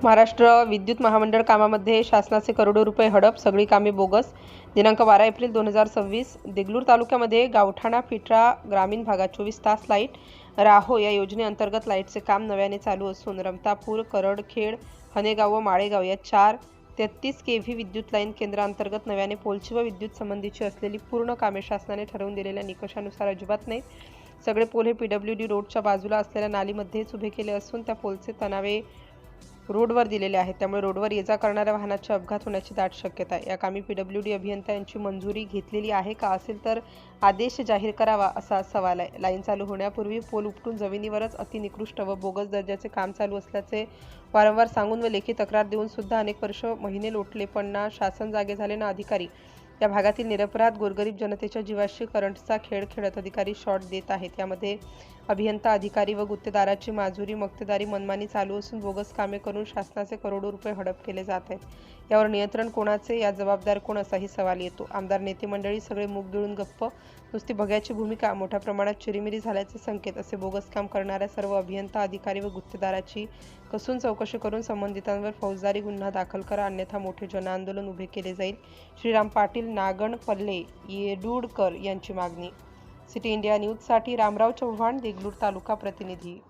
महाराष्ट्र विद्युत महामंडळ कामामध्ये शासनाचे करोडो रुपये हडप, सगळी कामे बोगस. दिनांक 12 एप्रिल 2026 देगलूर तालुक्यामध्ये गावठाणा पिठरा ग्रामीण भागात 24 तास लाईट राहो या योजनेअंतर्गत लाईटचे काम नव्याने चालू असून रमतापूर, करडखेड, हनेगाव व माळेगाव या 4 33 केव्ही विद्युत लाईन केंद्रांतर्गत नव्याने पोलची व विद्युत संबंधीची असलेली पूर्ण कामे शासनाने ठरवून दिलेल्या निकषानुसार अजिबात नाहीत. सगळे पोल हे PWD रोडच्या बाजूला असलेल्या नालीमध्येच उभे केले असून त्या पोलचे तणावे रोडवर दिलेले आहेत. त्यामुळे रोडवर ये-जा करणाऱ्या वाहनाचे अपघात होण्याची दाट शक्यता आहे. या कामी PWD अभियंता यांची मंजुरी घेतलेली आहे का? असेल तर आदेश जाहीर करावा असा सवाल आहे. लाईन चालू होण्यापूर्वी पोल उपटून जमिनीवरच अतिनिकृष्ट व बोगस दर्जाचे काम चालू असल्याचे वारंवार सांगून व लेखी तक्रार देऊन सुद्धा अनेक वर्ष महिने लोटले पण ना शासन जागे झाले ना अधिकारी या भागातील निरपराध गोरगरीब जनतेच्या जीवाशी करंटचा खेळ खेळत अधिकारी शॉट देत आहेत. यामध्ये अभियंता, अधिकारी व गुत्तेदाराची माजुरी मक्तेदारी मनमानी चालू असून बोगस कामे करून शासनाचे करोडो रुपये हडप केले जात आहेत. यावर नियंत्रण कोणाचे, या जबाबदार कोण असाही सवाल येतो. आमदार, नेते मंडळी सगळे मूग गिळून गप्प, नुसती बघ्याची भूमिका, मोठ्या प्रमाणात चिरीमिरी झाल्याचे संकेत. असे बोगस काम करणाऱ्या सर्व अभियंता, अधिकारी व गुत्तेदाराची कसून चौकशी करून संबंधितांवर फौजदारी गुन्हा दाखल करा, अन्यथा मोठे जनआंदोलन उभे केले जाईल. श्रीराम पाटील, नागणपल्ले, येडूडकर यांची मागणी. सिटी इंडिया न्यूजसाठी रामराव चव्हाण, देगलूर तालुका प्रतिनिधी.